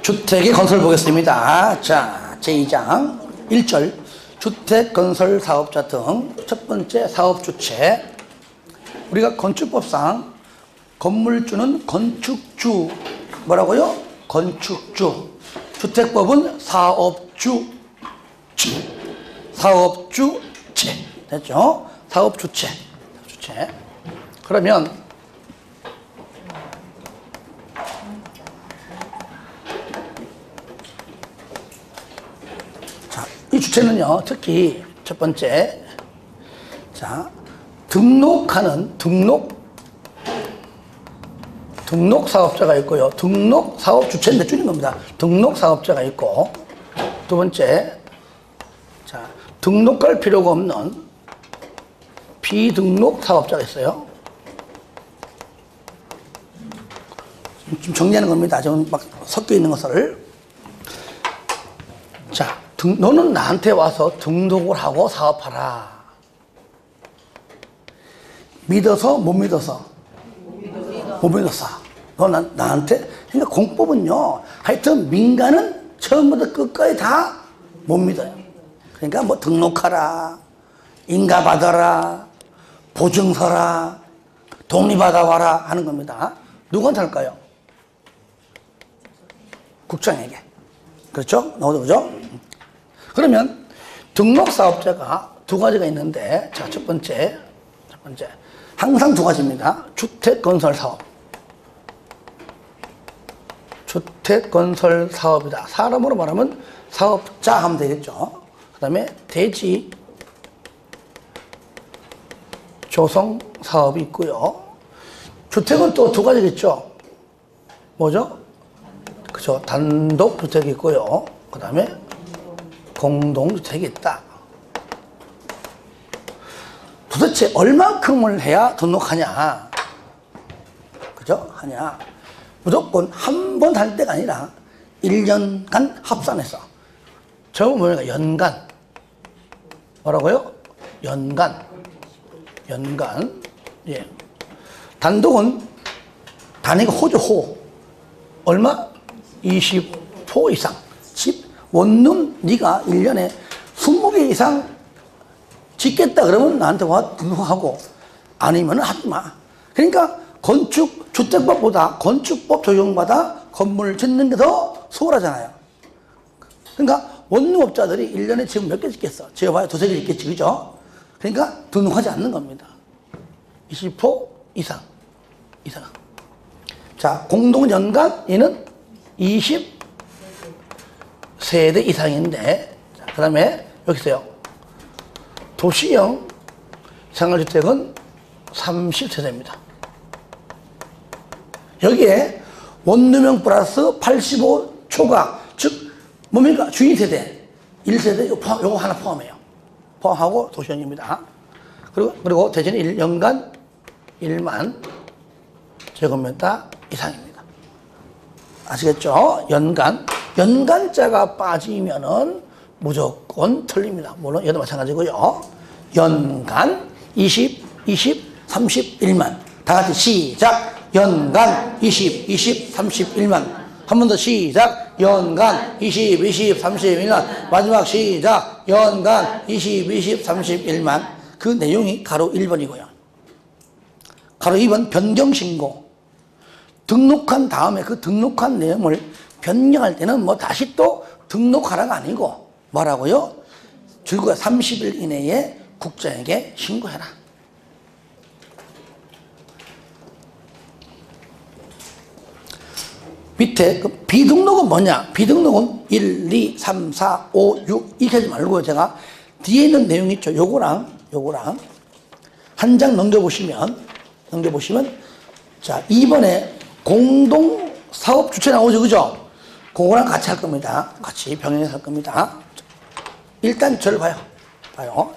주택의 건설 보겠습니다. 자, 제2장 1절 주택건설 사업자 등 첫 번째 사업 주체. 우리가 건축법상 건물주는 건축주, 뭐라고요? 건축주. 주택법은 사업주체. 됐죠? 사업주체. 그러면 자, 이 주체는요, 특히 첫 번째, 자, 등록하는 등록 사업자가 있고요. 등록 사업 주체인데 줄인 겁니다. 등록 사업자가 있고, 두 번째, 자, 등록할 필요가 없는 비등록 사업자가 있어요. 좀 정리하는 겁니다. 지금 막 섞여 있는 것을. 자, 너는 나한테 와서 등록을 하고 사업하라. 믿어서, 못 믿어서? 못 믿었어. 너 나한테? 그러니까 공법은요, 하여튼 민간은 처음부터 끝까지 다 못 믿어요. 그러니까 뭐 등록하라, 인가받아라, 보증서라, 동의받아와라 하는 겁니다. 누구한테 할까요? 국장에게. 그렇죠? 그죠? 그러면 등록사업자가 두 가지가 있는데, 자, 첫 번째. 항상 두 가지입니다. 주택건설사업. 주택건설 사업이다. 사람으로 말하면 사업자 하면 되겠죠. 그 다음에 대지 조성 사업이 있고요. 주택은 또 두 가지겠죠. 뭐죠? 그죠. 단독주택이 있고요. 그 다음에 공동주택이 있다. 도대체 얼만큼을 해야 등록하냐? 그죠? 하냐? 무조건 한 번 할 때가 아니라 1년간 합산해서. 저거 뭐냐? 연간. 뭐라고요? 연간. 예. 단독은 단위가 호죠, 호. 얼마? 20호 이상. 집, 원룸 네가 1년에 20개 이상 짓겠다 그러면 나한테 와 등록하고, 아니면 하지 마. 그러니까 주택법보다 건축법 적용받아 건물을 짓는 게 더 수월하잖아요. 그러니까 원룸업자들이 1년에 지금 몇 개 짓겠어? 지어봐야 두세 개 짓겠지, 그죠? 그러니까 등록하지 않는 겁니다. 20호 이상. 자, 공동연간 얘는 20세대 이상인데, 그 다음에 여기 있어요. 도시형 생활주택은 30세대입니다. 여기에 원룸형 플러스 85초가, 즉 뭡니까? 주인세대 1세대 요거 하나 포함해요. 포함하고 도시형입니다. 그리고 대전이 연간 1만 제곱미터 이상입니다. 아시겠죠? 연간자가 빠지면은 무조건 틀립니다. 물론 얘도 마찬가지고요. 연간 20, 31만. 다 같이 시작. 연간 20, 31만. 한 번 더 시작. 연간 20, 31만. 마지막 시작. 연간 20, 31만. 그 내용이 가로 1번이고요. 가로 2번 변경신고. 등록한 다음에 그 등록한 내용을 변경할 때는 뭐 다시 또 등록하라가 아니고 뭐라고요? 줄거야 30일 이내에 국장에게 신고해라. 밑에 그 비등록은 뭐냐? 비등록은 1, 2, 3, 4, 5, 6 이렇게 하지 말고 제가 뒤에 있는 내용이 있죠. 요거랑 한 장 넘겨보시면 자, 2번에 공동사업 주체 나오죠, 그죠? 그거랑 같이 할 겁니다. 같이 병행해서 할 겁니다. 일단 저를 봐요.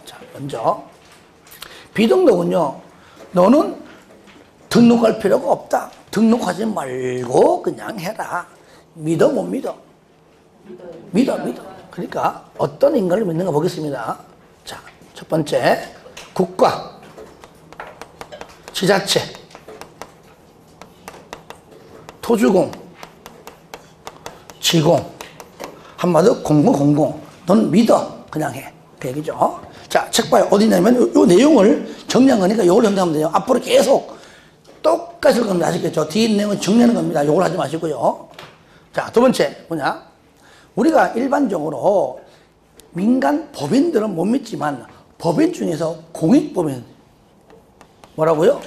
자, 먼저 비등록은요, 너는 등록할 필요가 없다. 등록하지 말고 그냥 해라. 믿어, 못 믿어? 믿어. 그러니까 어떤 인간을 믿는가 보겠습니다. 자, 첫 번째, 국가, 지자체, 토주공, 지공. 한마디로 공공. 넌 믿어. 그냥 해. 그 얘기죠. 자, 책 봐요. 어디냐면 요 내용을 정리한 거니까 요걸 정리하면 돼요. 앞으로 계속 똑같을 겁니다. 아시겠죠? 뒤에 있는 내용은 정리하는 겁니다. 요걸 하지 마시고요. 자, 두 번째 뭐냐? 우리가 일반적으로 민간 법인들은 못 믿지만 법인 중에서 공익법인 뭐라고요?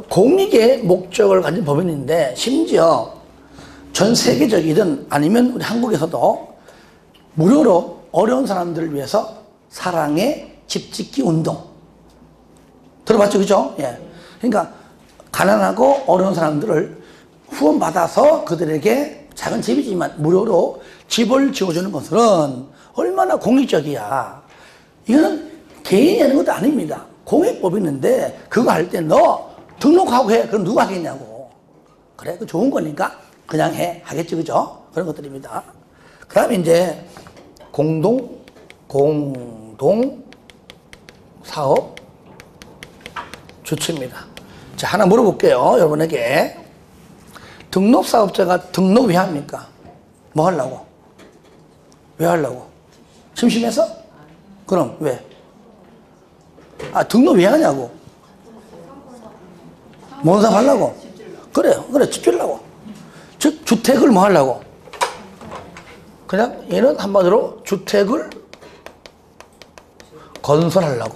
공익의 목적을 가진 법인인데 심지어 전 세계적이든 아니면 우리 한국에서도 무료로 어려운 사람들을 위해서 사랑의 집 짓기 운동 들어봤죠? 그죠? 예. 그러니까 가난하고 어려운 사람들을 후원받아서 그들에게 작은 집이지만 무료로 집을 지어주는 것은 얼마나 공익적이야. 이거는 개인이 하는 것도 아닙니다. 공익법이 있는데 그거 할 때 너 등록하고 해. 그럼 누가 하겠냐고. 그래, 그 좋은 거니까 그냥 해. 하겠지, 그죠? 그런 것들입니다. 그 다음에 이제 공동 사업 주체입니다. 자, 하나 물어볼게요. 여러분에게. 등록사업자가 등록 왜 합니까? 뭐 하려고? 왜 하려고? 심심해서? 그럼 왜? 아, 등록 왜 하냐고? 뭔 사업 하려고? 그래, 집 주려고. 즉, 주택을 뭐 하려고? 그냥 얘는 한마디로 주택을 건설하려고.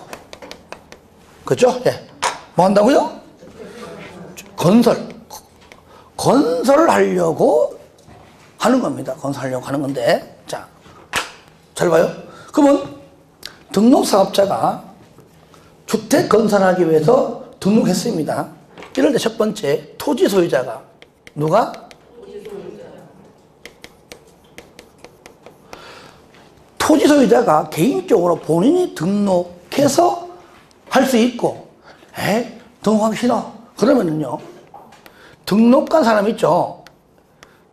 그죠? 예. 뭐 한다고요? 건설하려고 하는 겁니다. 건설하려고 하는 건데. 자, 잘 봐요. 그러면 등록사업자가 주택 건설하기 위해서 등록했습니다. 이럴 때 첫 번째, 토지 소유자가 누가? 토지 소유자가 개인적으로 본인이 등록해서 할 수 있고, 등록하기 싫어. 그러면은요, 등록한 사람 있죠?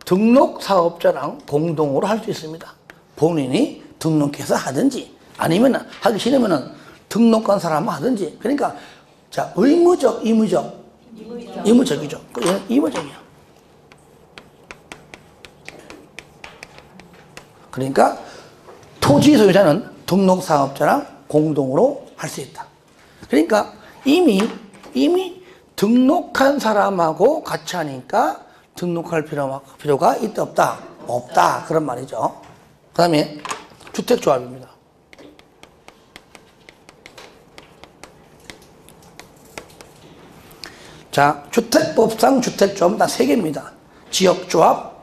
등록사업자랑 공동으로 할 수 있습니다. 본인이 등록해서 하든지, 아니면 하기 싫으면은 등록한 사람은 하든지. 그러니까, 자, 의무적, 임의적. 임의적이죠. 얘는 임의적이야. 그러니까, 토지 소유자는 등록사업자랑 공동으로 할 수 있다. 그러니까 이미 등록한 사람하고 같이 하니까 등록할 필요가 있다 없다? 없다. 그런 말이죠. 그 다음에 주택조합입니다. 자, 주택법상 주택조합은 다 3개입니다. 지역조합,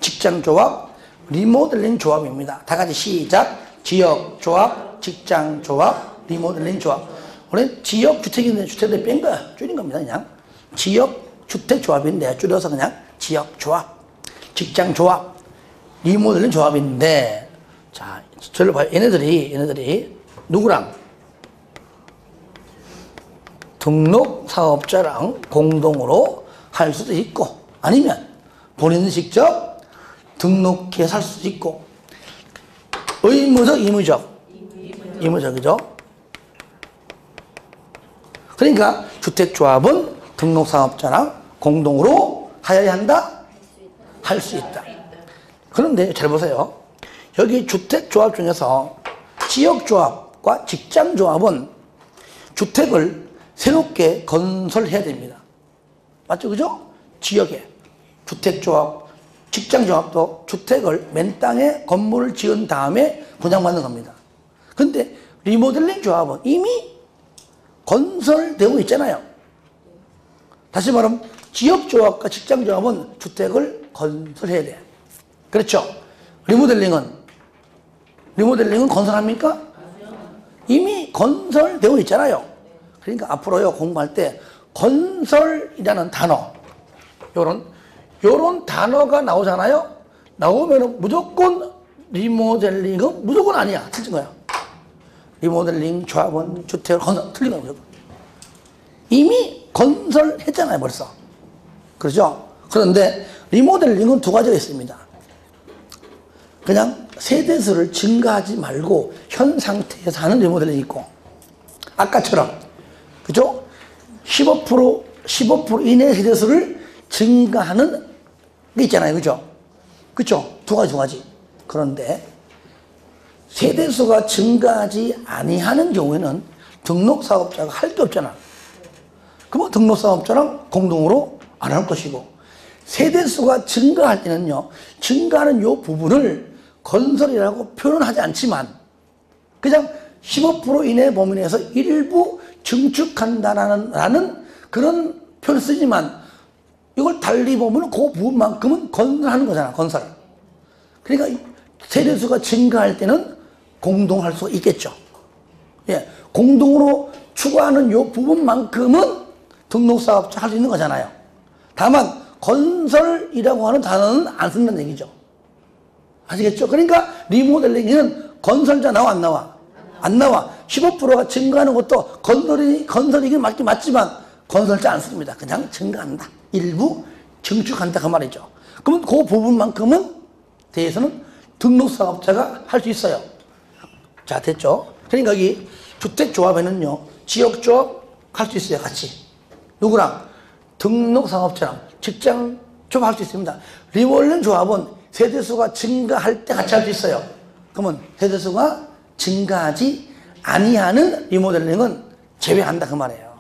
직장조합, 리모델링 조합입니다. 다 같이 시작. 지역조합, 직장조합, 리모델링 조합. 원래 지역주택인데 주택을 뺀 거야. 줄인 겁니다. 그냥. 지역주택조합인데 줄여서 그냥 지역조합, 직장조합, 리모델링 조합인데, 자, 저를 봐요. 얘네들이 누구랑? 등록사업자랑 공동으로 할 수도 있고, 아니면 본인은 직접 등록해서 할 수도 있고, 의무적, 임의적이죠. 그러니까 주택조합은 등록사업자랑 공동으로 하여야 한다? 할 수 있다. 그런데 잘 보세요. 여기 주택조합 중에서 지역조합과 직장조합은 주택을 새롭게 건설해야 됩니다. 맞죠? 그죠? 지역에 주택조합, 직장조합도 주택을 맨 땅에 건물을 지은 다음에 분양받는 겁니다. 근데 리모델링 조합은 이미 건설되고 있잖아요. 다시 말하면 지역조합과 직장조합은 주택을 건설해야 돼. 그렇죠? 리모델링은 건설합니까? 이미 건설되고 있잖아요. 그러니까 앞으로요, 공부할 때 건설이라는 단어, 요런 단어가 나오잖아요. 나오면 무조건 리모델링은 무조건 아니야. 틀린 거야. 리모델링 조합은 주택을 건설, 틀린 거야. 이미 건설했잖아요, 벌써. 그렇죠? 그런데 리모델링은 2가지가 있습니다. 그냥 세대수를 증가하지 말고 현 상태에서 하는 리모델링이 있고, 아까처럼, 그죠? 15% 이내의 세대수를 증가하는 게 있잖아요. 그죠? 그죠? 두 가지. 그런데 세대수가 증가하지 아니하는 경우에는 등록사업자가 할 게 없잖아. 그러면 등록사업자랑 공동으로 안 할 것이고, 세대수가 증가할 때는요, 증가하는 이 부분을 건설이라고 표현은 하지 않지만 그냥 15% 이내 범위 내에서 일부 증축한다라는 그런 표현을 쓰지만, 이걸 달리 보면 그 부분만큼은 건설하는 거잖아. 건설. 그러니까 세대수가 증가할 때는 공동할 수가 있겠죠. 예, 공동으로 추구하는 이 부분만큼은 등록사업자 할 수 있는 거잖아요. 다만 건설이라고 하는 단어는 안 쓴다는 얘기죠. 아시겠죠? 그러니까 리모델링에는 건설자 나와 안 나와? 안 나와. 15%가 증가하는 것도 건설이긴 맞지만 건설자 안 씁니다. 그냥 증가한다. 일부 증축한다 그 말이죠. 그러면 그 부분만큼은 대해서는 등록사업자가 할 수 있어요. 자, 됐죠? 그러니까 여기 주택조합에는요, 지역조합 할 수 있어요. 같이. 누구랑? 등록사업자랑 직장조합 할 수 있습니다. 리볼링 조합은 세대수가 증가할 때 같이 할 수 있어요. 그러면 세대수가 증가하지 아니하는 리모델링은 제외한다 그 말이에요.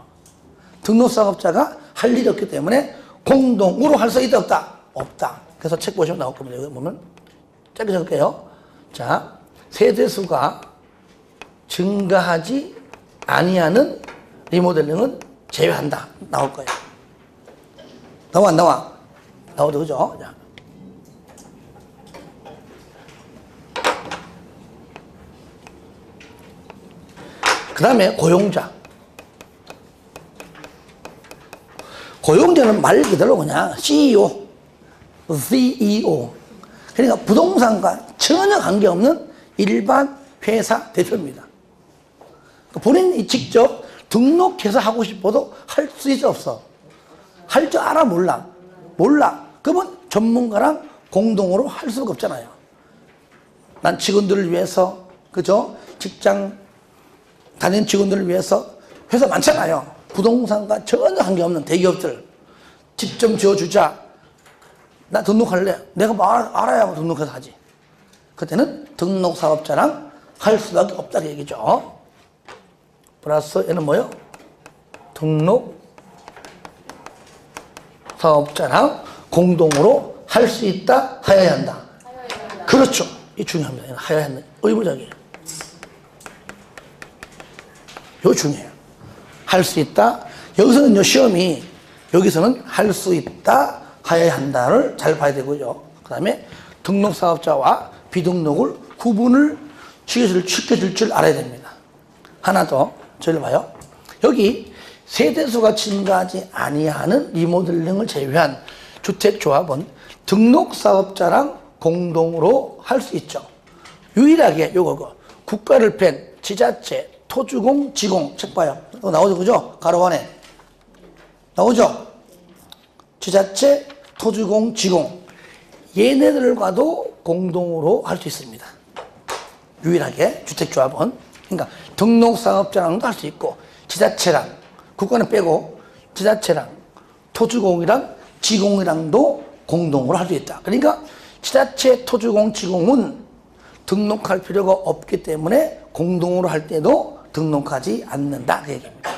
등록사업자가 할 일이 없기 때문에 공동으로 할 수 있다 없다? 없다. 그래서 책 보시면 나올 겁니다. 여기 보면 짧게 적을게요. 자, 세대수가 증가하지 아니하는 리모델링은 제외한다. 나올 거예요. 나와 안 나와? 나오죠, 그죠? 자. 그 다음에 고용자. 고용자는 말 그대로 그냥 CEO. 그러니까 부동산과 전혀 관계없는 일반 회사 대표입니다. 본인이 직접 등록해서 하고 싶어도 할 수 있어 없어? 할 줄 알아 몰라? 몰라. 그러면 전문가랑 공동으로 할 수가 없잖아요. 난 직원들을 위해서, 그죠? 직장 다니는 직원들을 위해서 회사 많잖아요. 부동산과 전혀 관계없는 대기업들 집 좀 지어주자. 나 등록할래. 내가 뭐 알아야 등록해서 하지. 그때는 등록사업자랑 할 수밖에 없다는 얘기죠. 플러스 얘는 뭐요? 등록사업자랑 공동으로 할 수 있다, 하여야 한다. 그렇죠. 이 중요합니다. 하여야 한다. 의무적이에요. 이거 중요해요. 할 수 있다. 여기서는 시험이 여기서는 할 수 있다, 하여야 한다를 잘 봐야 되고요. 그 다음에 등록사업자와 비등록을 구분을 시켜줄 줄 알아야 됩니다. 하나 더, 저를 봐요. 여기 세대수가 증가하지 아니하는 리모델링을 제외한 주택조합은 등록사업자랑 공동으로 할 수 있죠. 유일하게 요거 국가를 뺀 지자체, 토주공, 지공 책 봐요. 이거 나오죠, 그죠? 가로원에 나오죠? 지자체, 토주공, 지공 얘네들과도 공동으로 할 수 있습니다. 유일하게 주택조합은. 그러니까 등록사업자랑도 할 수 있고, 지자체랑, 국가는 빼고 지자체랑 토주공이랑 지공이랑도 공동으로 할 수 있다. 그러니까 지자체, 토주공, 지공은 등록할 필요가 없기 때문에 공동으로 할 때도 등록하지 않는다 그 얘기입니다.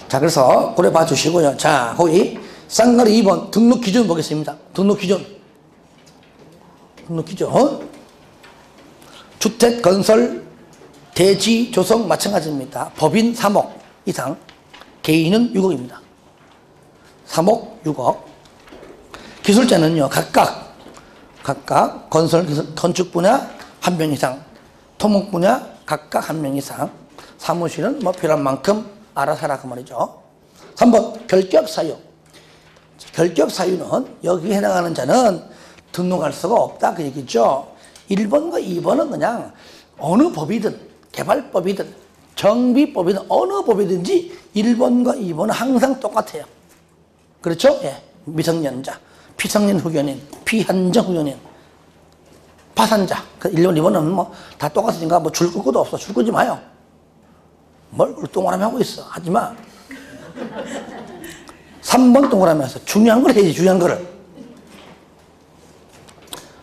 자, 그래서 고려 봐주시고요. 자, 거기 쌍가리 2번 등록 기준 보겠습니다. 등록 기준. 주택 건설 대지 조성 마찬가지입니다. 법인 3억 이상, 개인은 6억입니다. 3억, 6억. 기술자는요, 각각 건설 건축 분야 1명 이상, 토목 분야 각각 1명 이상, 사무실은 뭐 필요한 만큼 알아서 하라 그 말이죠. 3번 결격 사유. 결격 사유는 여기에 해당하는 자는 등록할 수가 없다 그 얘기죠. 1번과 2번은 그냥 어느 법이든 개발법이든 정비법이든 어느 법이든지 1번과 2번은 항상 똑같아요. 그렇죠? 예. 미성년자, 피성년 후견인, 피한정 후견인, 파산자. 1번, 2번은 뭐 다 똑같으니까 뭐 줄 것도 없어. 줄 거지 마요. 뭘 동그라미 하고 있어. 하지 마. 3번 동그라미에서 중요한 걸 해야지, 중요한 거를.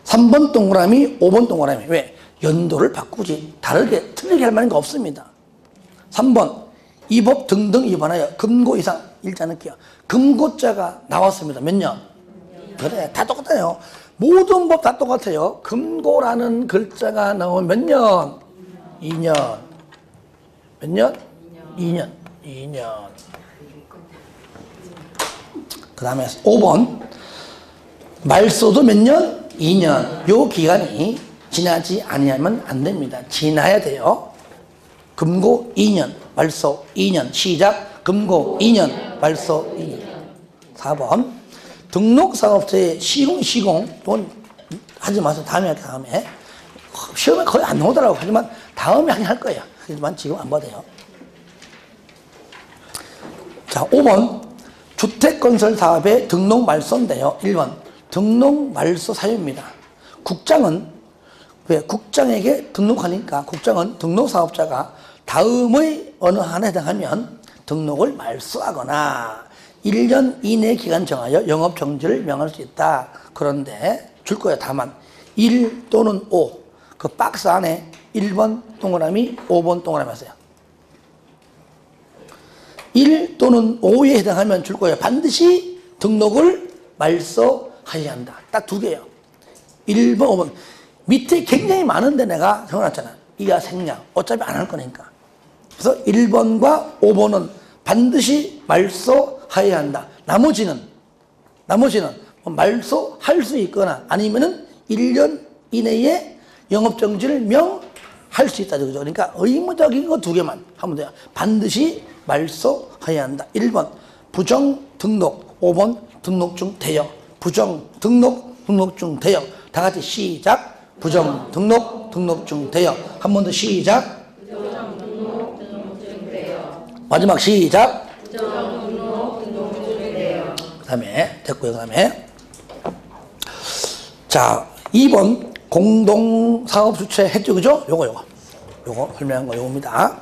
3번 동그라미, 5번 동그라미. 왜? 연도를 바꾸지. 다르게, 틀리게 할 만한 거 없습니다. 3번, 이 법 등등 위반하여 금고 이상 읽지 않을게요. 금고자가 나왔습니다. 몇 년? 그래, 다 똑같아요. 모든 법 다 똑같아요. 금고라는 글자가 나오면 몇 년? 2년. 몇 년? 2년. 2년. 그 다음에 5번. 말소도 몇 년? 2년. 요 기간이 지나지 아니하면 안 됩니다. 지나야 돼요. 금고 2년, 말소 2년, 시작 금고 2년, 말소 2년. 4번 등록사업자의 시공 돈 하지 마세요. 다음에 할게요. 다음에 시험에 거의 안 나오더라고. 하지만 다음에 하긴 할 거예요. 하지만 지금 안 봐도 돼요. 자, 5번 주택건설사업의 등록 말소인데요. 1번 등록 말소 사유입니다. 국장은 왜? 국장에게 등록하니까 국장은 등록사업자가 다음의 어느 하나에 해당하면 등록을 말소하거나 1년 이내 기간 정하여 영업정지를 명할 수 있다. 그런데 줄 거예요. 다만 1 또는 5 그 박스 안에 1번 동그라미 5번 동그라미 하세요. 1 또는 5에 해당하면 줄 거예요. 반드시 등록을 말소하여야 한다. 딱 두 개예요. 1번 5번 밑에 굉장히 많은데 내가 적어놨잖아. 이하 생략 어차피 안 할 거니까. 그래서 1번과 5번은 반드시 말소하여야 한다. 나머지는 말소할 수 있거나 아니면은 1년 이내에 영업정지를 명할 수 있다. 그죠? 그러니까 의무적인 거 두 개만 하면 돼요. 반드시 말소해야 한다. 1번 부정 등록, 5번 등록 중 대여. 부정 등록, 등록 중 대여. 다 같이 시작. 부정 등록, 등록 중 대여. 한 번 더 시작. 부정 등록, 등록 중 대여. 마지막 시작. 부정 등록, 등록 중 대여. 그 다음에 됐고요. 그 다음에 자 2번 공동사업 주체 했죠. 그죠? 요거 설명한 거 요겁니다.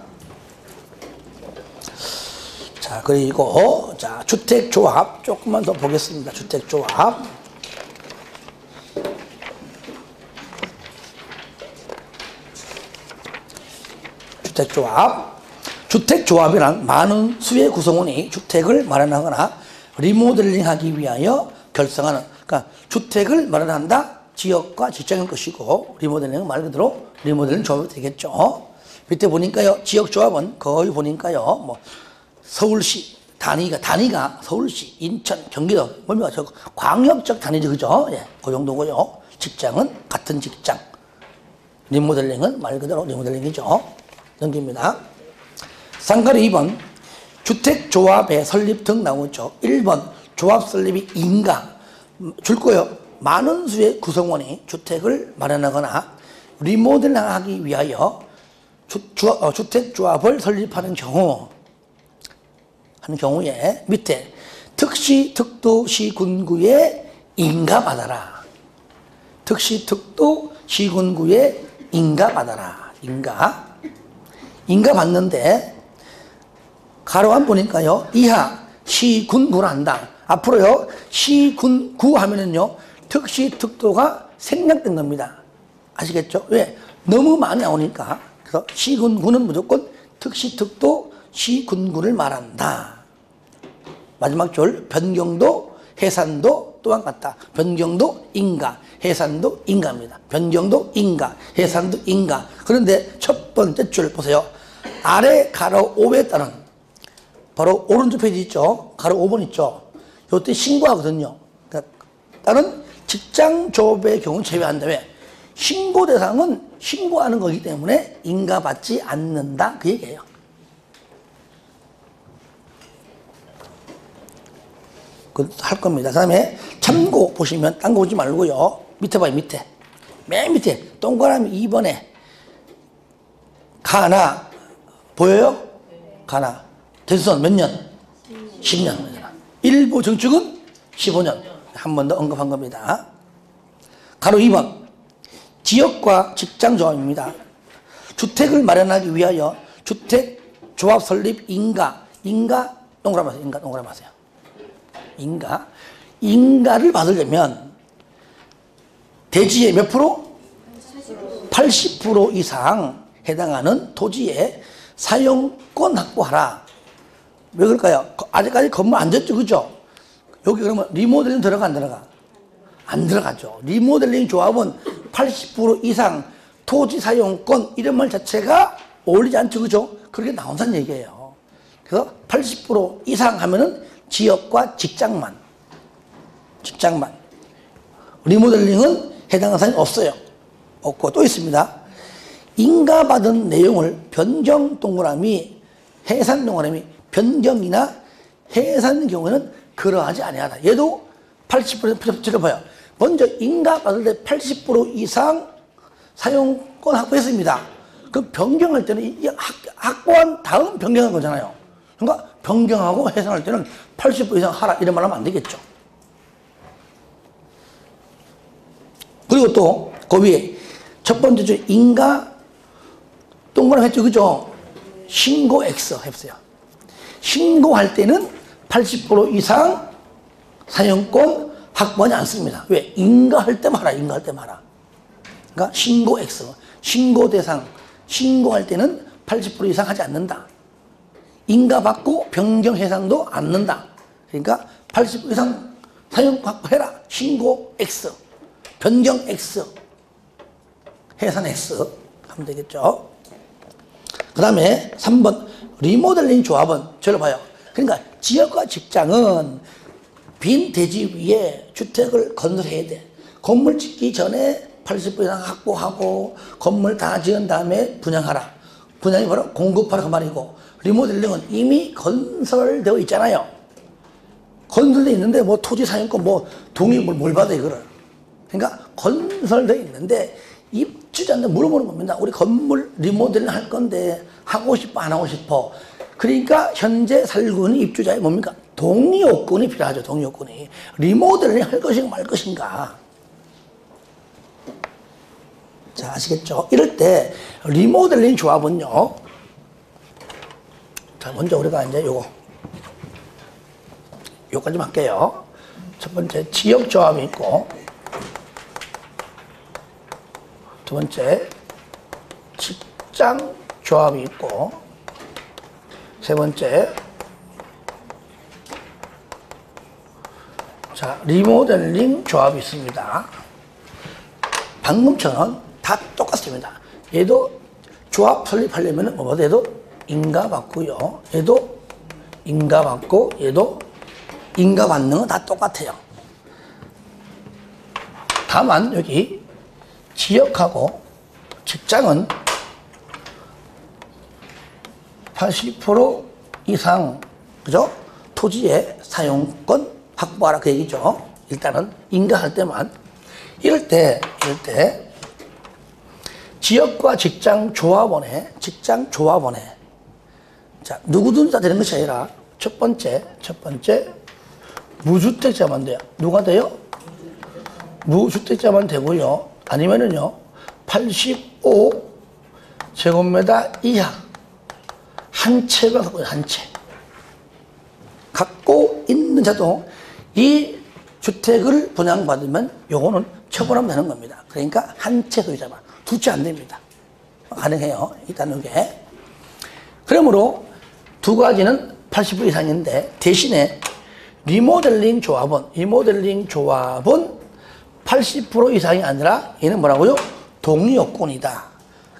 자, 그리고 자, 주택조합 조금만 더 보겠습니다. 주택조합. 주택조합이란 많은 수의 구성원이 주택을 마련하거나 리모델링하기 위하여 결성하는, 그러니까 주택을 마련한다. 지역과 직장일 것이고 리모델링은 말 그대로 리모델링 조합이 되겠죠. 밑에 보니까요, 지역조합은 거의 보니까요, 뭐 서울시 단위가 서울시, 인천, 경기도 뭡니까? 저 광역적 단위죠, 그죠? 예, 그 정도고요. 직장은 같은 직장. 리모델링은 말 그대로 리모델링이죠. 넘깁니다. 상가리 2번 주택조합의 설립 등 나오죠. 1번 조합 설립이 인가 줄 거예요. 많은 수의 구성원이 주택을 마련하거나 리모델링하기 위하여 주택조합을 설립하는 경우에 밑에 특시, 특도, 시군구에 인가받아라. 특시, 특도, 시군구에 인가받아라. 인가 받는데 가로 안 보니까요. 이하 시군구를 한다. 앞으로요. 시군구 하면은요. 특시, 특도가 생략된 겁니다. 아시겠죠? 왜? 너무 많이 나오니까. 그래서 시군구는 무조건 특시, 특도, 시군구를 말한다. 마지막 줄 변경도, 해산도 또한 같다. 변경도 인가, 해산도 인가입니다. 변경도 인가, 해산도 인가. 그런데 첫 번째 줄 보세요. 아래 가로 5에 따른 바로 오른쪽 페이지 있죠. 가로 5번 있죠. 이때 신고하거든요. 그러니까 다른 직장 조합의 경우는 제외한다. 왜? 신고 대상은 신고하는 거기 때문에 인가받지 않는다. 그 얘기예요. 할 겁니다. 그 다음에 참고 보시면 딴 거 보지 말고요. 밑에 봐요. 맨 밑에 동그라미 2번에 가나 보여요? 가나 대선 몇 년? 10년. 일부 정축은 15년. 한 번 더 언급한 겁니다. 가로 2번 지역과 직장조합입니다. 주택을 마련하기 위하여 주택조합 설립 인가 동그라미 하세요. 인가 동그라미 하세요. 인가를 받으려면 대지의 몇 프로? 80% 이상 해당하는 토지의 사용권 확보하라. 왜 그럴까요? 아직까지 건물 안 졌죠, 그죠? 여기 그러면 리모델링 들어가 안 들어가? 안 들어가죠. 리모델링 조합은 80% 이상 토지 사용권 이런 말 자체가 어울리지 않죠, 그죠? 그렇게 나온다는 얘기예요. 그래서 80% 이상 하면은 지역과 직장만. 리모델링은 해당하는 사람이 없어요. 없고 또 있습니다. 인가받은 내용을 변경 동그라미, 해산 동그라미, 변경이나 해산 경우에는 그러하지 아니하다. 얘도 80% 들어봐요. 먼저 인가받을 때 80% 이상 사용권 확보했습니다. 그럼 변경할 때는 이 확보한 다음 변경한 거잖아요. 그러니까 변경하고 해산할 때는 80% 이상 하라 이런 말 하면 안 되겠죠. 그리고 또 그 위에 첫 번째 주 인가 동그라미 했죠, 그죠? 신고 X 해보세요. 신고할 때는 80% 이상 사용권 확보하지 않습니다. 왜? 인가할 때 말아. 그러니까 신고 X, 신고 대상, 신고할 때는 80% 이상 하지 않는다. 인가받고 변경 해상도 않는다. 그러니까 80% 이상 사용 확보해라. 신고 X, 변경 X, 해산 X 하면 되겠죠. 그 다음에 3번 리모델링 조합은 저를 봐요. 그러니까 지역과 직장은 빈 대지 위에 주택을 건설해야 돼. 건물 짓기 전에 80% 이상 확보하고 건물 다 지은 다음에 분양하라. 분양이 바로 공급하라 그 말이고, 리모델링은 이미 건설되어 있잖아요. 건설되어 있는데 뭐 토지 사용권 뭐 동의 뭘 받아 이거를. 그러니까 건설되어 있는데 입주자한테 물어보는 겁니다. 우리 건물 리모델링 할 건데 하고 싶어 안 하고 싶어. 그러니까 현재 살고 있는 입주자의 뭡니까? 동의 요건이 필요하죠. 동의 요건이. 리모델링 할 것인가 말 것인가. 자, 아시겠죠? 이럴 때 리모델링 조합은요. 자, 먼저 우리가 이제 요까지 할게요. 첫 번째 지역 조합이 있고, 두 번째 직장 조합이 있고, 세 번째 자 리모델링 조합이 있습니다. 방금처럼 다 똑같습니다. 얘도 조합 설립하려면 뭐보다 얘도 인가받고요. 얘도 인가받고 얘도 인가받는 건 다 똑같아요. 다만 여기 지역하고 직장은 80% 이상 그죠? 토지의 사용권 확보하라 그 얘기죠. 일단은 인가할 때만. 이럴 때 지역과 직장 조합원에 자 누구든지 다 되는 것이 아니라 첫 번째 무주택자만 돼요. 누가 돼요? 무주택자만 되고요. 아니면은요 85제곱미터 이하 한 채가 갖고 있는 한 채 갖고 있는 자도 이 주택을 분양받으면 요거는 처분하면 되는 겁니다. 그러니까 한 채 소유자만, 두 채 안 됩니다. 가능해요. 일단 이게. 그러므로 두 가지는 80% 이상인데 대신에 리모델링 조합은 80% 이상이 아니라 얘는 뭐라고요? 동의 요건이다.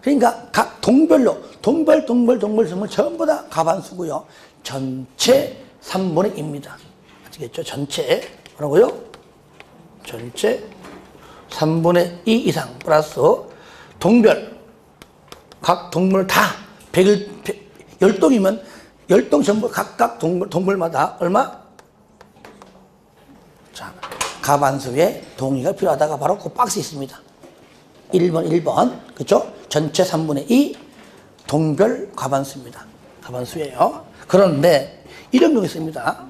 그러니까 각 동별로 동별 쓰면 전부 다 가반수고요. 전체 3분의 2입니다. 아시겠죠? 전체 뭐라고요? 전체 3분의 2 이상 플러스 동별 각 동물 다 10동이면 10동 전부 각각 동물마다 얼마? 자, 가반수의 동의가 필요하다가 바로 그 박스에 있습니다. 1번 그렇죠? 전체 3분의 2 동별 가반수입니다. 가반수예요. 그런데 이런 경우 있습니다.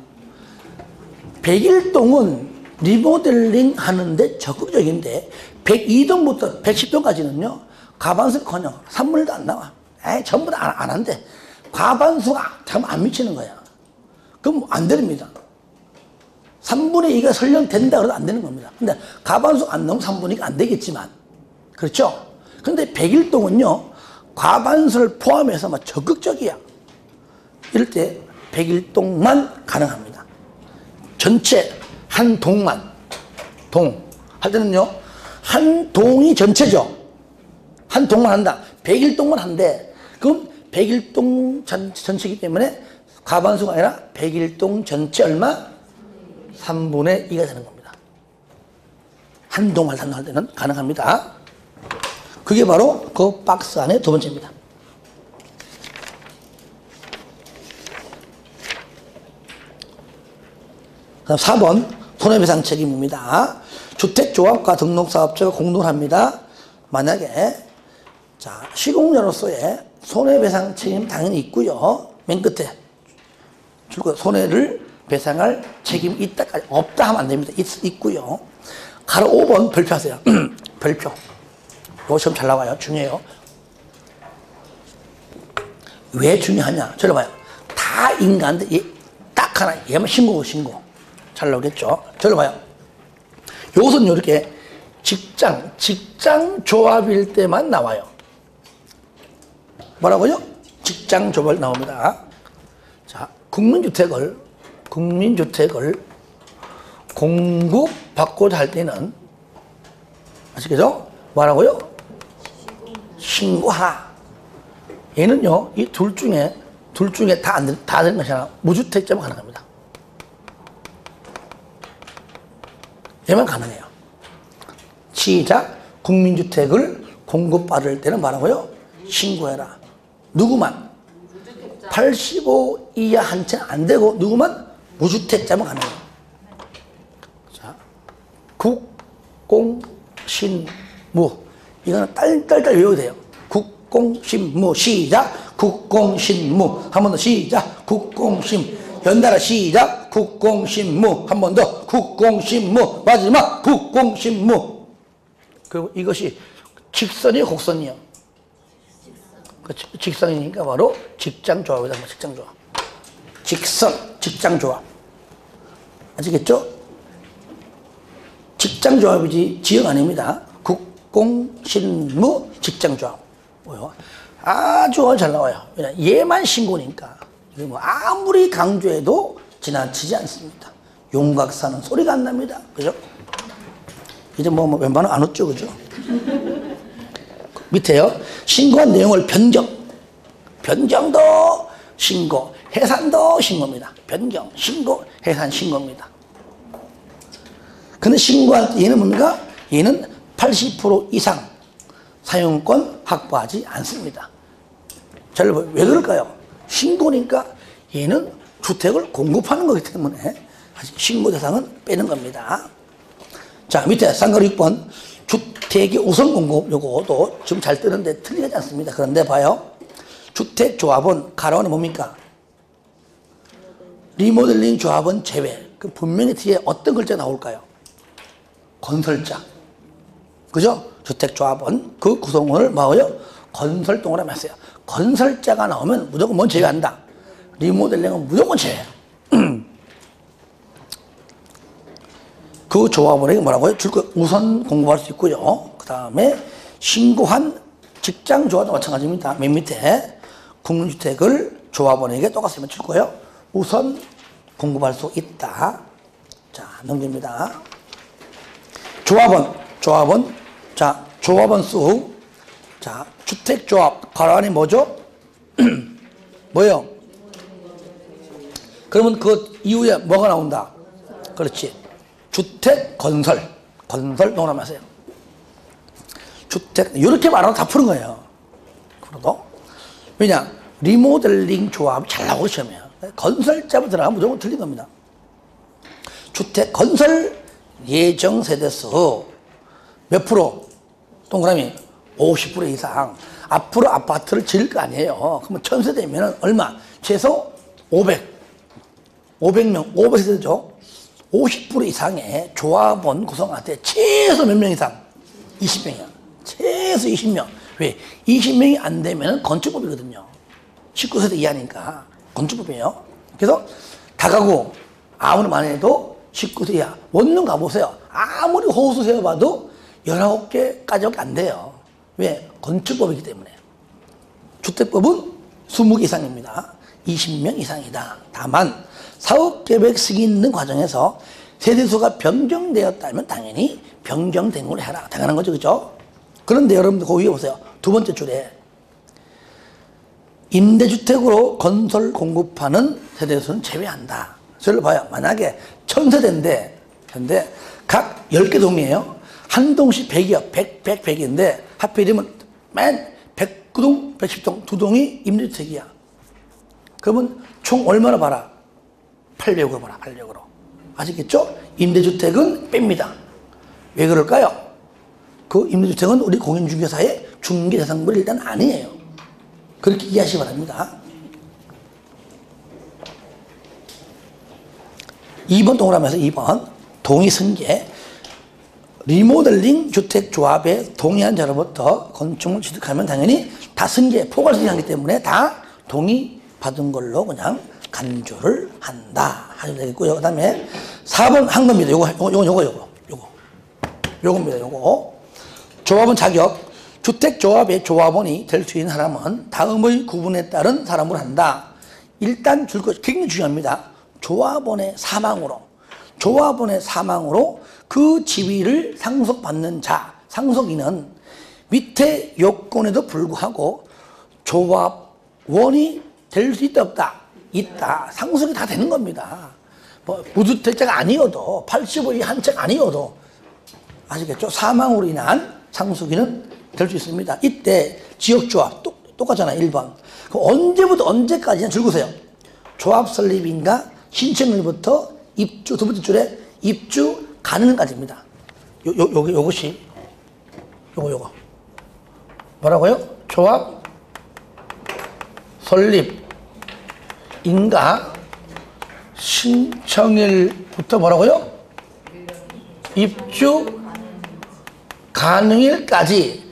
101동은 리모델링 하는데 적극적인데 102동부터 110동까지는요 가반수커녕 3분의 1도 안 나와. 전부 다 안 한대. 과반수가 참 안 미치는 거야. 그럼 안 됩니다. 3분의 2가 설령 된다 그래도 안 되는 겁니다. 근데 과반수 안 나오면 3분의 2가 안 되겠지만, 그렇죠? 근데 백일동은요, 과반수를 포함해서 막 적극적이야. 이럴 때 백일동만 가능합니다. 전체 한 동만, 동 할 때는요, 한 동이 전체죠. 한 동만 한다. 백일동만 한대. 그럼 백일동 전체이기 때문에 과반수가 아니라 백일동 전체 얼마? 3분의 2가 되는 겁니다. 한 동을 할 때는 가능합니다. 그게 바로 그 박스 안의 두 번째입니다. 그다음 4번 손해배상 책임입니다. 주택조합과 등록사업자가 공동을 합니다. 만약에 자 시공자로서의 손해배상 책임 당연히 있고요. 맨 끝에 손해를 배상할 책임이 있다까지 없다 하면 안 됩니다. 있고요. 가로 5번 별표하세요. 별표. 이거 시험 잘 나와요. 중요해요. 왜 중요하냐? 저를 봐요. 다 인간인데 딱 하나 얘만 신고고 신고. 잘 나오겠죠? 저를 봐요. 요것은 이렇게 직장 조합일 때만 나와요. 뭐라고요? 직장 조합 나옵니다. 자, 국민주택을 공급받고자 할 때는 아시겠죠? 뭐라고요? 신고하라. 얘는요, 이 둘 중에 다 되는 것이 아니라 무주택자만 가능합니다. 얘만 가능해요. 시작. 국민주택을 공급받을 때는 뭐라고요? 신고해라. 누구만? 85 이하 한 채는 안 되고 누구만? 무주택자만 가능해요. 자, 국공신무. 이거는 딸딸딸 외워야 돼요. 국공신무. 시작. 국공신무. 한 번 더 시작. 국공신. 연달아 시작. 국공신무. 한 번 더. 국공신무. 마지막 국공신무. 그리고 이것이 직선이요, 곡선이요? 직선이니까 바로 직장조합이다. 직장조합. 직선, 직장조합. 아시겠죠? 직장조합이지 지역 아닙니다. 국공신무 직장조합. 뭐요? 아주 잘 나와요. 얘만 신고니까. 뭐 아무리 강조해도 지나치지 않습니다. 용각사는 소리가 안 납니다. 그죠? 이제 뭐 웬만하면 안 웃죠. 그죠? 밑에요. 신고한 내용을 변경도 신고, 해산도 신고입니다. 변경, 신고, 해산, 신고입니다. 근데 신고할 때 얘는 뭡니까? 얘는 80% 이상 사용권 확보하지 않습니다. 왜 그럴까요? 신고니까 얘는 주택을 공급하는 거기 때문에 신고 대상은 빼는 겁니다. 자, 밑에 쌍가루 6번 주택의 우선 공급, 요거도 지금 잘 뜨는데 틀리지 않습니다. 그런데 봐요. 주택조합은 가로는 뭡니까? 리모델링 조합은 제외. 그 분명히 뒤에 어떤 글자 나올까요? 건설자. 그죠? 주택조합은 그 구성원을 뭐예요? 건설동으로 했어요. 건설자가 나오면 무조건 뭔 제외한다. 리모델링은 무조건 제외. 그 조합원에게 뭐라고요? 우선 공급할 수 있고요. 그 다음에 신고한 직장조합도 마찬가지입니다. 맨 밑에 국민주택을 조합원에게 똑같으면 줄 거예요. 우선 공급할 수 있다. 자, 넘깁니다. 조합원. 자, 조합원 수. 자, 주택조합. 가로 안에 뭐죠? 뭐예요? 그러면 그 이후에 뭐가 나온다? 그렇지. 주택, 건설 농담하세요. 주택, 이렇게 말하면 다 푸는 거예요. 그래도. 왜냐? 리모델링 조합이 잘 나오고 시험이에요. 건설자부터 들어가면 무조건 틀린 겁니다. 주택, 건설 예정 세대수 몇 프로? 동그라미 50% 이상. 앞으로 아파트를 지을 거 아니에요. 그러면 1000세대면 얼마? 최소 500명, 500세대죠. 50% 이상의 조합원 구성한테 최소 몇 명 이상? 20명이야. 최소 20명. 왜? 20명이 안 되면 건축법이거든요. 19세대 이하니까 건축법이에요. 그래서 다가구 아무리 많이 해도 19세 이하. 원룸 가보세요. 아무리 호수 세워봐도 19개까지밖에 안 돼요. 왜? 건축법이기 때문에. 주택법은 20개 이상입니다. 20명 이상이다. 다만 사업계획 승인 과정에서 세대수가 변경되었다면 당연히 변경된 걸로 해라. 당연한 거죠. 그죠? 그런데 여러분들 그 위에 보세요. 두 번째 줄에 임대주택으로 건설 공급하는 세대수는 제외한다. 저를 봐요. 만약에 1000세대인데 근데 각 10개 동이에요. 한 동씩 100이요. 100인데 하필이면 맨 109동, 110동 두 동이 임대주택이야. 그러면 총 얼마나 봐라? 800으로 봐라. 800으로. 아시겠죠? 임대주택은 뺍니다. 왜 그럴까요? 그 임대주택은 우리 공인중개사의 중개대상물이 일단 아니에요. 그렇게 이해하시기 바랍니다. 2번 동그라미에서 2번 동의승계 리모델링 주택조합에 동의한 자로부터 건축물 취득하면 당연히 다 승계, 포괄승계하기 때문에 다 동의받은 걸로 그냥 간주를 한다 하셔도 되겠고요. 그 다음에 4번 한 겁니다. 요겁니다. 조합원 자격. 주택조합의 조합원이 될 수 있는 사람은 다음의 구분에 따른 사람으로 한다. 일단 줄 것 굉장히 중요합니다. 조합원의 사망으로 그 지위를 상속받는 자, 상속인은 밑에 요건에도 불구하고 조합원이 될 수 있다 없다? 있다. 상속이 다 되는 겁니다. 뭐 무주택자가 아니어도 85이 한 채가 아니어도 아시겠죠? 사망으로 인한 상속인은 될 수 있습니다. 이때 지역조합 똑같잖아요. 1번. 그럼 언제부터 언제까지는 줄거세요. 조합 설립인가 신청일부터 입주, 두 번째 줄에 입주 가능까지입니다. 요것이 요거 뭐라고요? 조합 설립인가 신청일부터 뭐라고요? 입주 가능일까지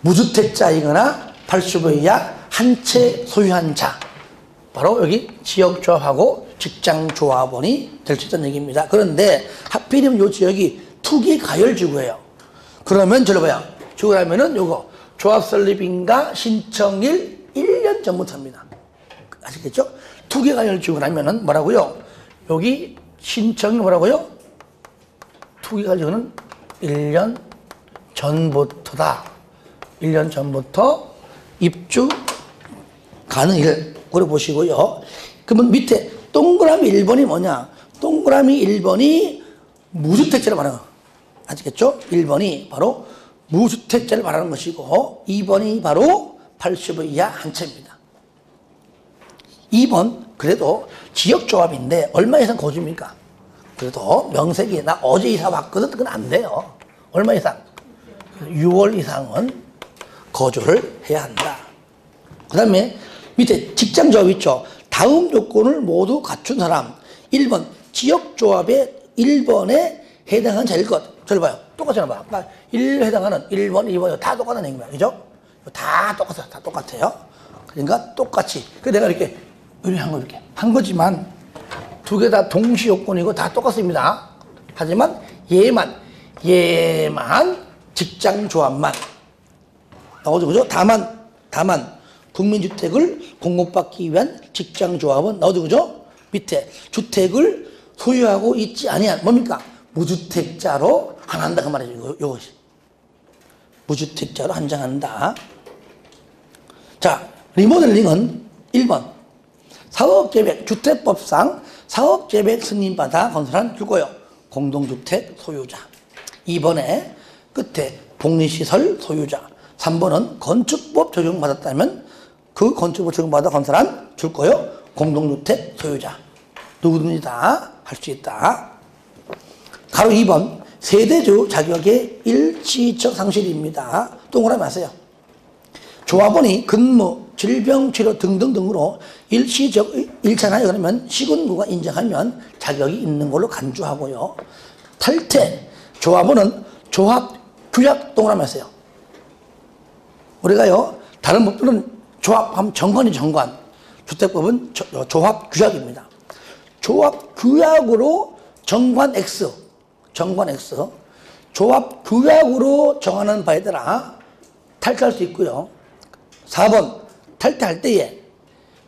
무주택자이거나 85 이하 한 채 소유한 자, 바로 여기 지역조합하고 직장조합원이 될 수 있다는 얘기입니다. 그런데 하필이면 이 지역이 투기 가열지구예요. 그러면 저를 봐요. 지구라면은 요거 조합 설립인가 신청일 1년 전부터입니다. 아시겠죠? 투기 가열지구라면은 뭐라고요? 여기 신청이 뭐라고요? 투기 가열지구는 1년 전부터다. 1년 전부터 입주 가능일 고려보시고요. 그러면 밑에 동그라미 1번이 뭐냐? 동그라미 1번이 무주택자를 말하는 거. 아시겠죠? 1번이 바로 무주택자를 말하는 것이고 2번이 바로 85 이하 한 채입니다. 2번 그래도 지역조합인데 얼마 이상 거주입니까? 그래도 명색이 나 어제 이사 왔거든. 그건 안 돼요. 얼마 이상? 6월 이상은 거주를 해야 한다. 그 다음에 밑에 직장조합 있죠. 다음 요건을 모두 갖춘 사람. 1번 지역조합의 1번에 해당하는 자일 것. 저를 봐요. 똑같잖아 봐. 1에 해당하는 1번, 2번 다 똑같은 얘기입니다. 그죠? 다 똑같아요. 다 똑같아요. 그러니까 똑같이. 그래서 내가 이렇게 한 거지만 두 개 다 동시 요건이고 다 똑같습니다. 하지만 얘만 직장조합만 나오죠. 그죠? 다만 국민주택을 공급받기 위한 직장조합은 나오죠. 그죠? 밑에 주택을 소유하고 있지 아니한 뭡니까? 무주택자로 한한다 그 말이죠. 이것이 무주택자로 한정한다. 자, 리모델링은 1번 사업계획 주택법상 사업계획 승인받아 건설한 줄거요. 공동주택 소유자. 2번에 끝에 복리시설 소유자. 3번은 건축법 적용받았다면 그 건축법 적용받아 건설한 줄거요. 공동주택 소유자. 누구든지 다 할 수 있다. 가로 2번 세대주 자격의 일시적 상실입니다. 동그라미 하세요. 조합원이 근무, 질병, 치료 등등등으로 일시적 일차나요? 그러면 시군구가 인정하면 자격이 있는 걸로 간주하고요. 탈퇴, 조합원은 조합 규약 동그라미 하세요. 우리가요, 다른 법들은 조합하면 정관이 정관, 주택법은 조합 규약입니다. 조합 규약으로 정관 X, 조합 규약으로 정하는 바에 따라 탈퇴할 수 있고요. 4번 탈퇴할 때에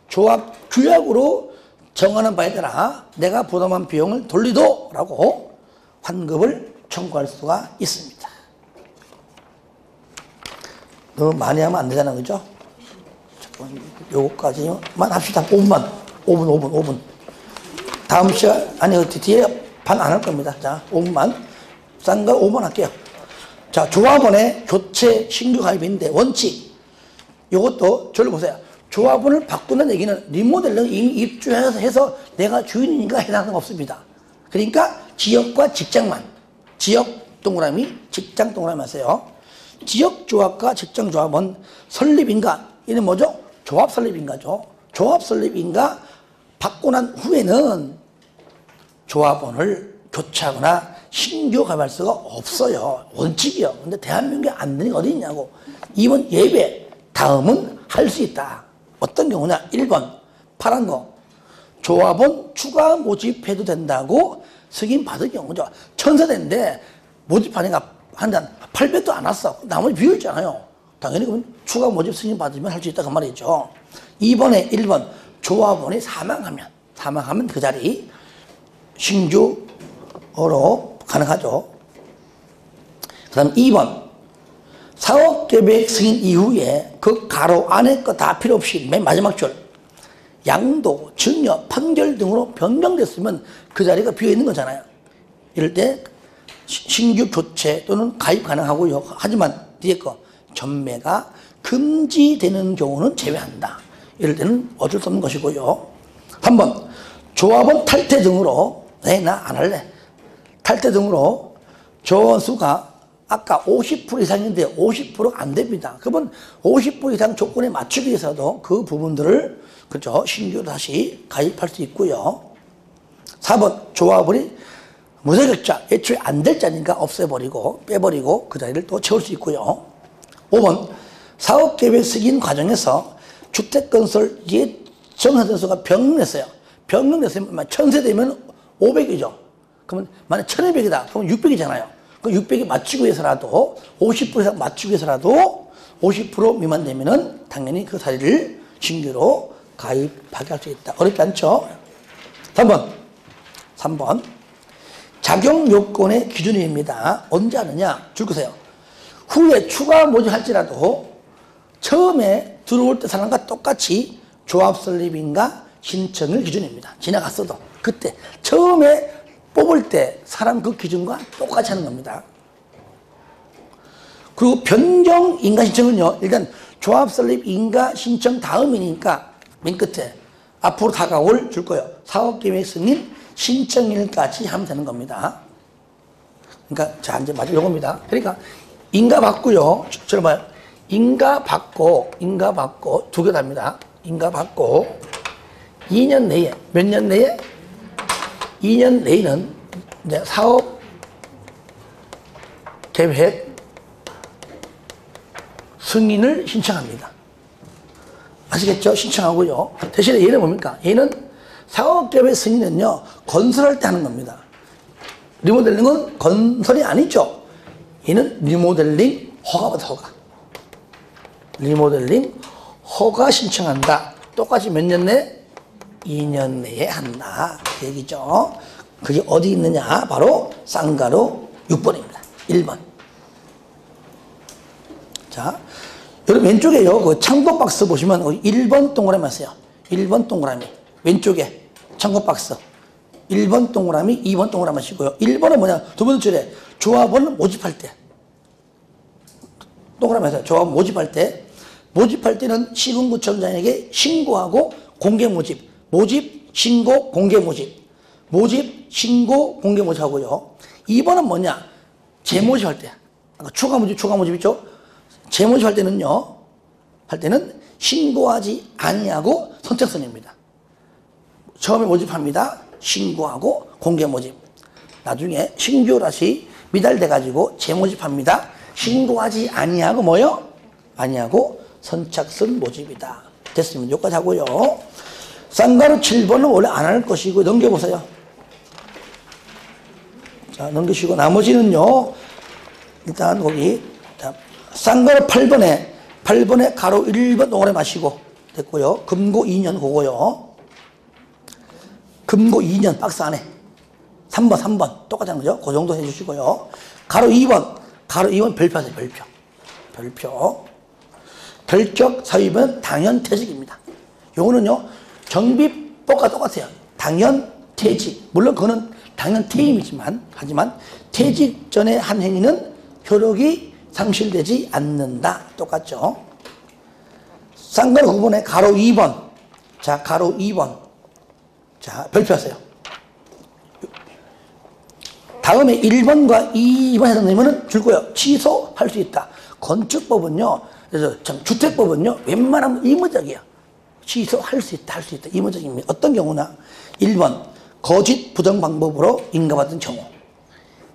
조합 규약으로 정하는 바에 따라 내가 부담한 비용을 돌리도라고 환급을 청구할 수가 있습니다. 너무 많이 하면 안 되잖아, 그죠? 요거까지만 합시다. 5분. 다음 시간, 아니, 뒤에 반 안 할 겁니다. 자, 5분만. 싼 거 5분 할게요. 자, 조합원의 교체 신규 가입인데 원칙. 요것도 저를 보세요. 조합원을 바꾸는 얘기는 리모델링 이미 입주해서 내가 주인이니까 해당하는 거 없습니다. 그러니까 지역과 직장만. 지역 동그라미, 직장 동그라미 하세요. 지역 조합과 직장 조합은 설립인가? 이는 뭐죠? 조합 설립인가죠. 조합 설립인가 받고 난 후에는 조합원을 교체하거나 신규 가입할 수가 없어요. 원칙이요. 근데 대한민국에 안 되는 게 어디 있냐고. 2번 예배, 다음은 할 수 있다. 어떤 경우냐? 1번 파란 거. 조합원 추가 모집해도 된다고 승인 받은 경우죠. 천세대인데 모집하니까 한 800도 안 왔어. 나머지 비어있잖아요. 당연히 그러면 추가 모집 승인 받으면 할 수 있다 그 말이죠. 2번에 1번 조합원이 사망하면 그 자리 신규로 가능하죠. 그 다음 2번 사업계획 승인 이후에 그 가로 안에 거 다 필요 없이 맨 마지막 줄 양도, 증여, 판결 등으로 변경됐으면 그 자리가 비어있는 거잖아요. 이럴 때 신규 교체 또는 가입 가능하고요. 하지만 뒤에 거 전매가 금지되는 경우는 제외한다. 이럴 때는 어쩔 수 없는 것이고요. 3번 조합원 탈퇴 등으로 나 안 할래. 탈퇴 등으로 조합원 수가 아까 50% 이상인데 50%가 안 됩니다. 그러면 50% 이상 조건에 맞추기 위해서도 그 부분들을 그죠 신규로 다시 가입할 수 있고요. 4번 조합원이 무자격자, 애초에 안 될 자니까 없애버리고 빼버리고 그 자리를 또 채울 수 있고요. 5번 사업계획 승인 과정에서 주택건설 예정세대수가 변경됐어요. 변경됐으면 1000세대면 500이죠. 그러면 만약 1200이다. 그러면 600이잖아요. 그 600이 맞추기 위해서라도 50% 이상 맞추기 위해서라도 50% 미만 되면은 당연히 그 자리를 신규로 가입하게 할 수 있다. 어렵지 않죠? 3번 작용 요건의 기준입니다. 언제 하느냐? 줄 거세요. 후에 추가 모집할지라도 처음에 들어올 때 사람과 똑같이 조합 설립인가 신청일 기준입니다. 지나갔어도 그때 처음에 뽑을 때 사람 그 기준과 똑같이 하는 겁니다. 그리고 변경 인가 신청은요. 일단 조합 설립 인가 신청 다음이니까 맨 끝에 앞으로 다가올 줄 거예요. 사업계획 승인 신청일까지 하면 되는 겁니다. 그러니까 자 이제 마지막 요겁니다. 그러니까 인가 받고요. 저를 봐요. 인가 받고 두 개 답니다. 인가 받고 2년 내에 몇 년 내에 2년 내에는 이제 사업 계획 승인을 신청합니다. 아시겠죠? 신청하고요. 대신에 얘는 뭡니까? 얘는 사업계획 승인은요, 건설할 때 하는 겁니다. 리모델링은 건설이 아니죠. 얘는 리모델링 허가받아 허가. 리모델링 허가 신청한다. 똑같이 몇 년 내에? 2년 내에 한다. 그 얘기죠. 그게 어디 있느냐? 바로 쌍가루 6번입니다. 1번. 자, 여러분 왼쪽에요. 그 참고 박스 보시면 1번 동그라미 하세요. 1번 동그라미. 왼쪽에 참고 박스. 1번 동그라미, 2번 동그라미 하시고요. 1번은 뭐냐? 두 번째 줄에 조합원을 모집할 때. 동그라미 하세요. 조합원 모집할 때. 모집할 때는 시군구청장에게 신고하고 공개 모집. 모집, 신고, 공개 모집. 모집, 신고, 공개 모집 하고요. 2번은 뭐냐? 재모집할 때. 아까 추가 모집 있죠? 재모집할 때는요. 할 때는 신고하지 아니하고 선착순입니다. 처음에 모집합니다. 신고하고 공개 모집. 나중에 신규 다시 미달돼 가지고 재모집합니다. 신고하지 아니하고 뭐요? 아니하고 선착순 모집이다. 됐습니다. 여기까지 하고요. 쌍가루 7번은 원래 안 할 것이고 넘겨보세요. 자, 넘기시고 나머지는요. 일단 거기 자, 쌍가루 8번에 가로 1번 동그라미 마시고 됐고요. 금고 2년 그거요. 금고 2년 박스 안에 3번 똑같은 거죠. 그 정도 해주시고요. 가로 2번 별표하세요. 별표. 결격 사유는 당연퇴직입니다. 요거는요 정비법과 똑같아요. 당연퇴직. 물론 그거는 당연퇴임이지만 하지만 퇴직 전에 한 행위는 효력이 상실되지 않는다. 똑같죠. 쌍가루 9번에 가로 2번. 자, 가로 2번. 자, 별표하세요. 다음에 1번과 2번 해당 내용은 줄 거예요. 취소할 수 있다. 건축법은요, 그래서 주택법은요, 웬만하면 의무적이야. 취소할 수 있다, 의무적입니다. 어떤 경우나 1번, 거짓 부정 방법으로 인가받은 경우.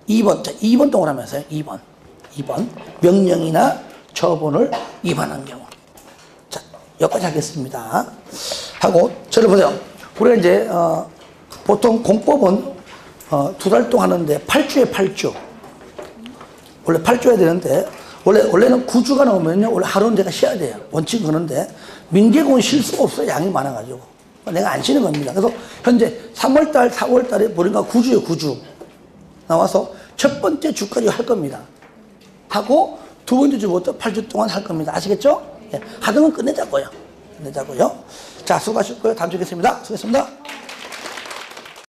2번, 자, 2번 동그라미 하세요. 2번, 명령이나 처분을 위반한 경우. 자, 여기까지 하겠습니다. 하고, 저를 보세요. 우리가 이제, 보통 공법은 2달 동안 하는데 8주에 8주. 원래 8주 해야 되는데, 원래는 9주가 넘으면요, 원래 하루는 내가 쉬어야 돼요. 원칙은 그런데, 민계공은 쉴 수가 없어요. 양이 많아가지고. 내가 안 쉬는 겁니다. 그래서 현재 3월달, 4월달에 우리가 9주요, 9주. 나와서 첫 번째 주까지 할 겁니다. 하고, 두 번째 주부터 8주 동안 할 겁니다. 아시겠죠? 예, 하던 건 끝내자고요. 자, 수고하셨고요. 다음 주에 뵙겠습니다. 수고했습니다.